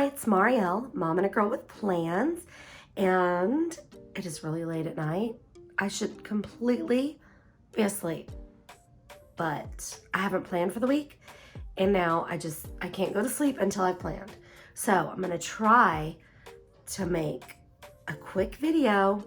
it's Marielle, mom and a girl with plans, and it is really late at night. I should completely be asleep, but I haven't planned for the week, and now I can't go to sleep until I've planned. So I'm gonna try to make a quick video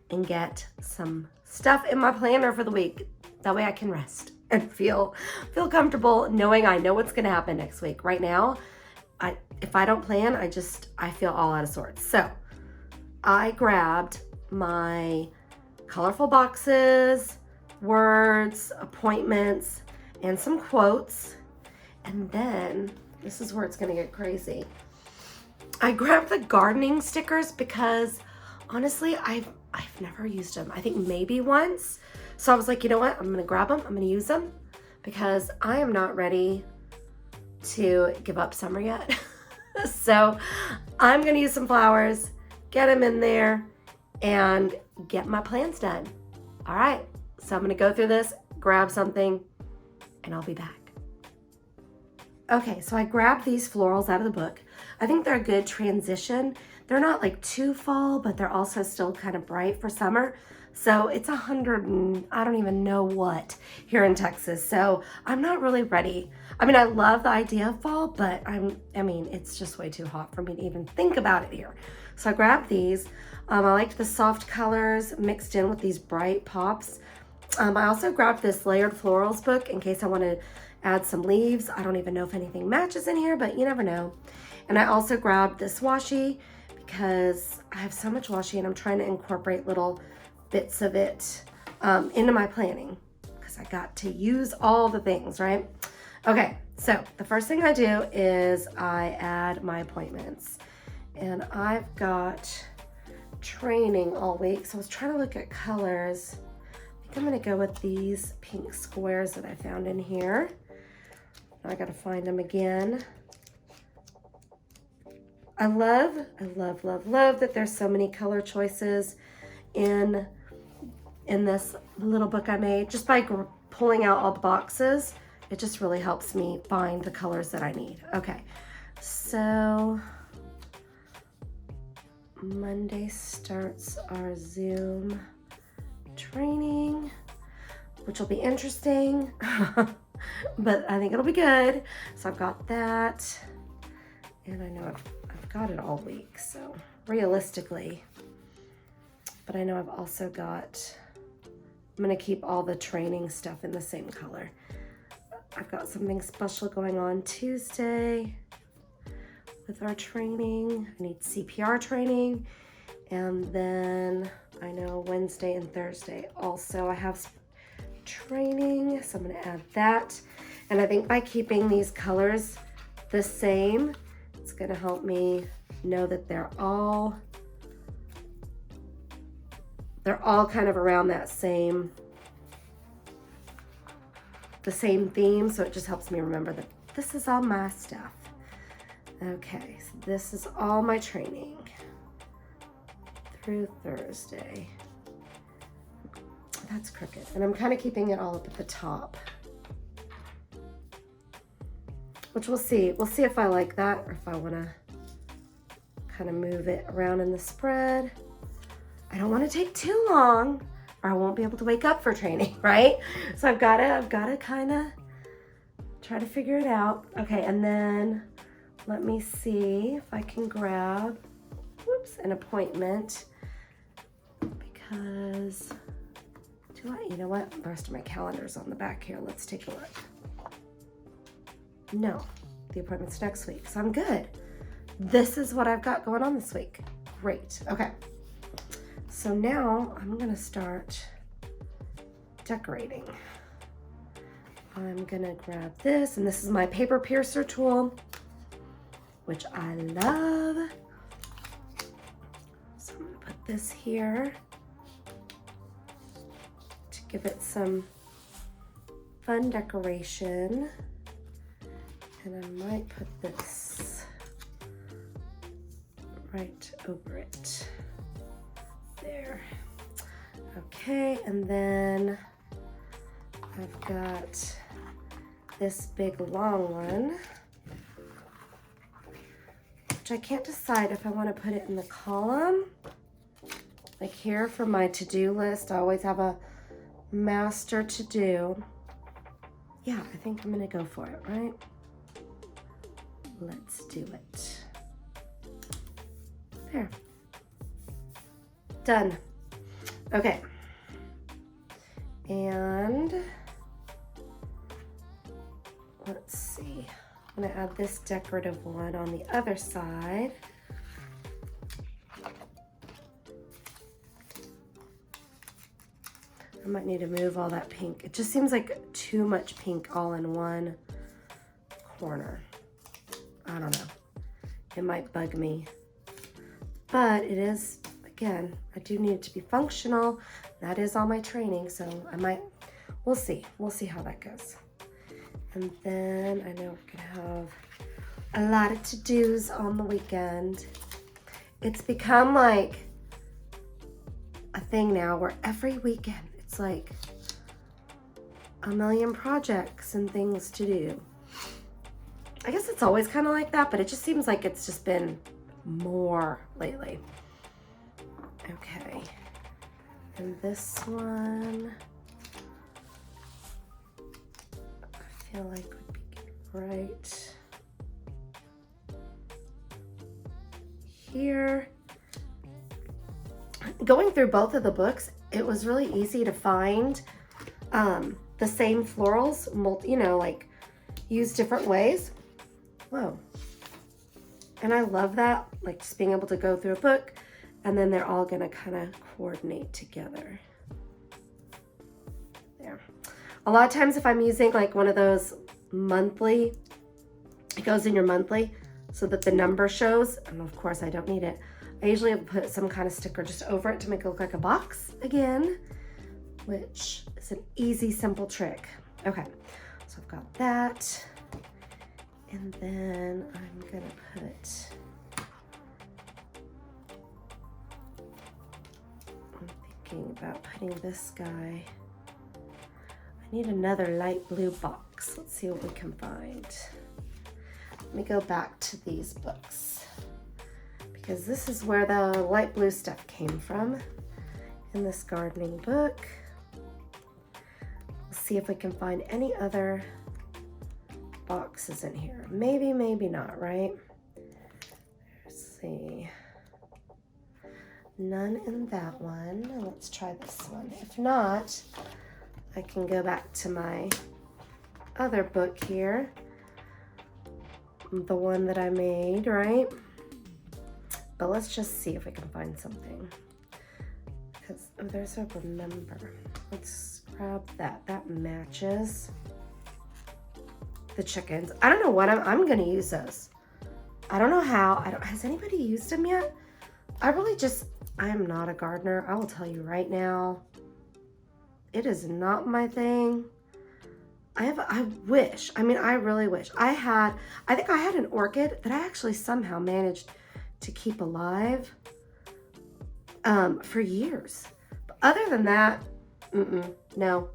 and get some stuff in my planner for the week. That way I can rest and feel comfortable knowing I know what's gonna happen next week. Right now, if I don't plan, I feel all out of sorts. So I grabbed my colorful boxes, words, appointments, and some quotes. And then, this is where it's gonna get crazy. I grabbed the gardening stickers because honestly, I've never used them. I think maybe once. So I was like, you know what? I'm gonna grab them, I'm gonna use them because I am not ready to give up summer yet. So I'm gonna use some flowers, get them in there, and get my plans done. All right, so I'm gonna go through this, grab something, and I'll be back. Okay, so I grabbed these florals out of the book. I think they're a good transition. They're not like too fall, but they're also still kind of bright for summer. So it's 100 and I don't even know what here in Texas. So I'm not really ready. I mean, I love the idea of fall, but it's just way too hot for me to even think about it here. So I grabbed these. I liked the soft colors mixed in with these bright pops. I also grabbed this Layered Florals book in case I want to add some leaves. I don't even know if anything matches in here, but you never know. And I also grabbed this washi because I have so much washi and I'm trying to incorporate little bits of it into my planning because I got to use all the things, right? Okay, so the first thing I do is I add my appointments. And I've got training all week, so I was trying to look at colors. I think I'm gonna go with these pink squares that I found in here. I gotta find them again. I love that there's so many color choices in this little book I made. Just by pulling out all the boxes, it just really helps me find the colors that I need. Okay, so Monday starts our Zoom training, which will be interesting, but I think it'll be good. So I've got that, and I know I've got it all week, so realistically, but I know I've also got, I'm gonna keep all the training stuff in the same color. I've got something special going on Tuesday with our training. I need CPR training, and then I know Wednesday and Thursday also I have training, so I'm gonna add that. And I think by keeping these colors the same, it's gonna help me know that they're all kind of around that the same theme, so it just helps me remember that this is all my stuff. Okay, so this is all my training through Thursday. That's crooked, and I'm kind of keeping it all up at the top, which we'll see. We'll see if I like that or if I want to kind of move it around in the spread. I don't want to take too long or I won't be able to wake up for training, right? So I've got to kind of try to figure it out. Okay, and then let me see if I can grab, an appointment, because you know what? The rest of my calendar's on the back here. Let's take a look. No, the appointment's next week, so I'm good. This is what I've got going on this week. Great, okay. So now I'm gonna start decorating. I'm gonna grab this, and this is my paper piercer tool, which I love. So I'm gonna put this here to give it some fun decoration. And I might put this right over it. There. Okay, and then I've got this big long one, which which I can't decide if I want to put it in the column. Like here for my to-do list, I always have a master to-do. Yeah, I think I'm gonna go for it, right? Let's do it. There. Done. Okay. And let's see. I'm gonna add this decorative one on the other side. I might need to move all that pink. It just seems like too much pink all in one corner. I don't know. It might bug me. But it is, again, I do need it to be functional. That is all my training, so we'll see. We'll see how that goes. And then I know we're gonna have a lot of to-dos on the weekend. It's become like a thing now where every weekend it's like a million projects and things to do. I guess it's always kind of like that, but it just seems like it's just been more lately. Okay, and this one I feel like would be right here. Going through both of the books, it was really easy to find the same florals, you know, like used different ways. Whoa. And I love that, like just being able to go through a book and then they're all gonna kind of coordinate together. There. A lot of times if I'm using like one of those monthly, it goes in your monthly so that the number shows, and of course I don't need it. I usually put some kind of sticker just over it to make it look like a box again, which is an easy, simple trick. Okay, so I've got that. And then I'm gonna put, I'm thinking about putting this guy, I need another light blue box. Let's see what we can find. Let me go back to these books because this is where the light blue stuff came from in this gardening book. We'll see if we can find any other boxes in here. Maybe, maybe not, right? Let's see. None in that one. Let's try this one. If not, I can go back to my other book here. The one that I made, right? But let's just see if we can find something. Because, oh, there's a remember. Let's grab that. That matches the chickens. I don't know what I'm gonna use those. I don't know how. Has anybody used them yet? I am not a gardener. I will tell you right now. It is not my thing. I really wish. I think I had an orchid that I actually somehow managed to keep alive for years. But other than that, no,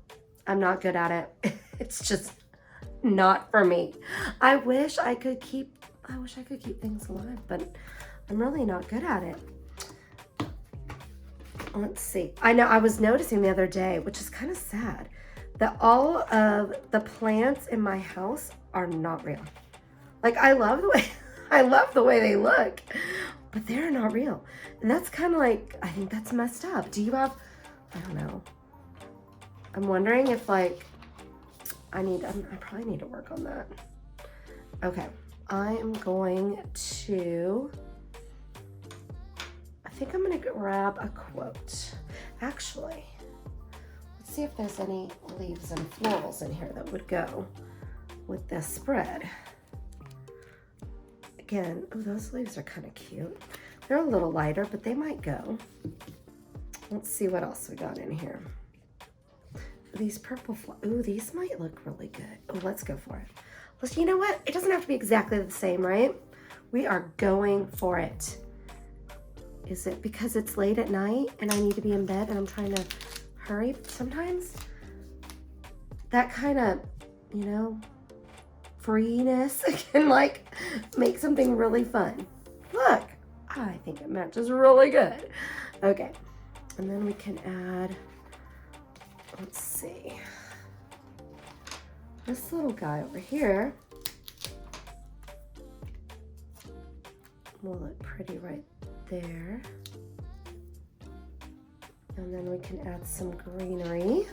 I'm not good at it. It's just not for me. I wish I could keep things alive, but I'm really not good at it. Let's see. I know I was noticing the other day, which is kind of sad, that all of the plants in my house are not real. Like I love the way they look, but they're not real. And that's kind of like, I think that's messed up. Do you have, I don't know. I'm wondering if like, I probably need to work on that. Okay, I am going to, I think I'm gonna grab a quote. Actually, let's see if there's any leaves and florals in here that would go with this spread. Again, oh, those leaves are kind of cute. They're a little lighter, but they might go. Let's see what else we got in here. These purple ooh, these might look really good. Oh, let's go for it. You know what? It doesn't have to be exactly the same, right? We are going for it. Is it because it's late at night and I need to be in bed and I'm trying to hurry? Sometimes that kind of, you know, freeness can like make something really fun. Look, I think it matches really good. Okay, and then we can add, let's see, this little guy over here will look pretty right there. And then we can add some greenery.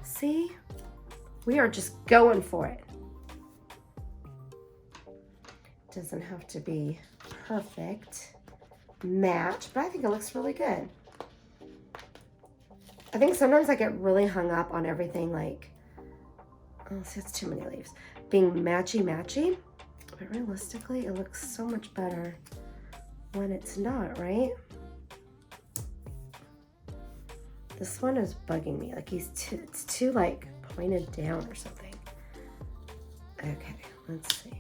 See, we are just going for it. Doesn't have to be perfect match, but I think it looks really good. I think sometimes I get really hung up on everything like, oh, see, it's too many leaves, being matchy-matchy, but realistically, it looks so much better when it's not, right? This one is bugging me, like it's too like pointed down or something. Okay, let's see.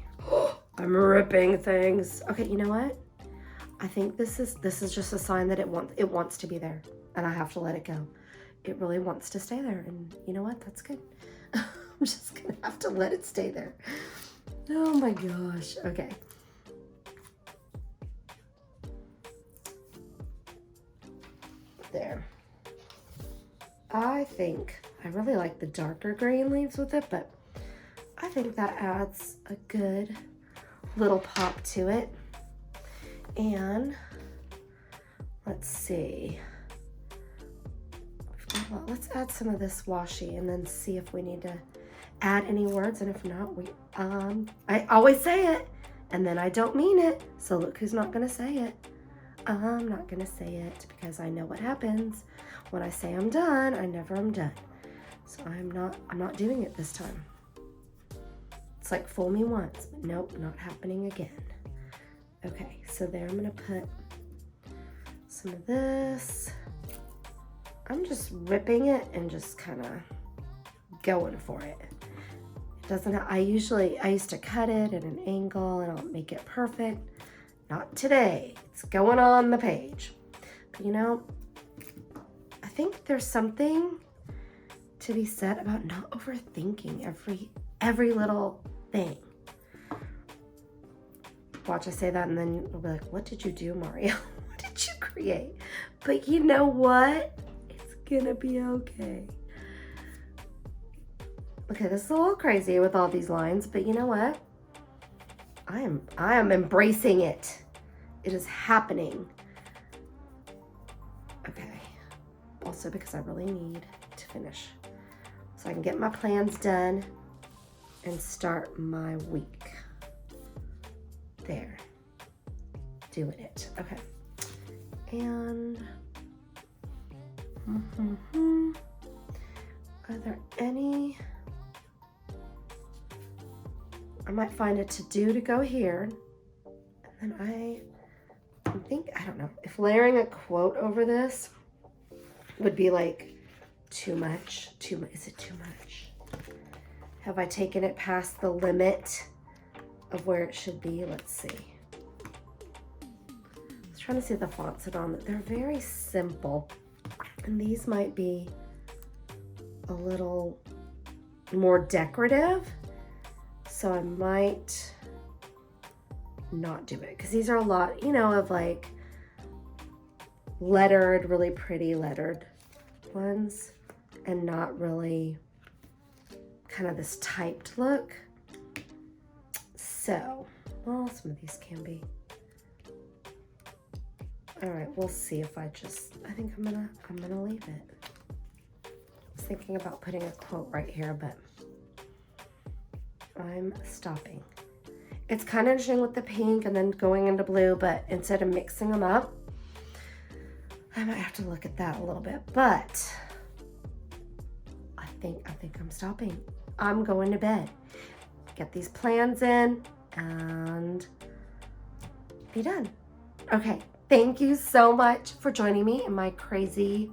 I'm ripping things. Okay, you know what? I think this is just a sign that it wants to be there, and I have to let it go. It really wants to stay there, and you know what? That's good. I'm just gonna have to let it stay there. Oh my gosh. Okay. There. I think I really like the darker green leaves with it, but I think that adds a good little pop to it. And let's see. Well, let's add some of this washi and then see if we need to add any words. And if not, I always say it and then I don't mean it. So look who's not gonna say it. I'm not gonna say it because I know what happens. When I say I'm done, I never am done. So I'm not doing it this time. It's like fool me once, but nope, not happening again. Okay, so there I'm gonna put some of this. I'm just ripping it and just kind of going for it. It doesn't, I used to cut it at an angle and I'll make it perfect. Not today, it's going on the page. But you know, I think there's something to be said about not overthinking every little thing. Watch I say that and then you'll be like, what did you do, Mario? What did you create? But you know what? It's gonna be okay. Okay, this is a little crazy with all these lines, but you know what? I am embracing it. It is happening. Okay. Also because I really need to finish so I can get my plans done and start my week. There. Doing it. Okay. And are there any, I might find a to-do to go here, and then I don't know, if layering a quote over this would be like too much, is it too much? Have I taken it past the limit of where it should be? Let's see. I was trying to see the fonts that on it. They're very simple, and these might be a little more decorative, so I might not do it because these are a lot, you know, of like lettered, really pretty lettered ones, and not really kind of this typed look. So, well, some of these can be. All right, we'll see if I think I'm gonna leave it. I was thinking about putting a quote right here, but I'm stopping. It's kind of interesting with the pink and then going into blue, but instead of mixing them up, I might have to look at that a little bit, but I think I'm stopping. I'm going to bed. Get these plans in and be done. Okay, thank you so much for joining me in my crazy,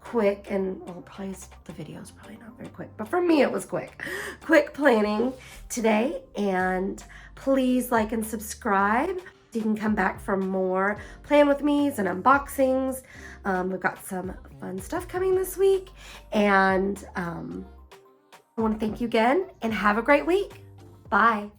quick, and well, probably the video is probably not very quick, but for me it was quick planning today. And please like and subscribe. You can come back for more plan with me's and unboxings. We've got some fun stuff coming this week, and I want to thank you again and have a great week. Bye.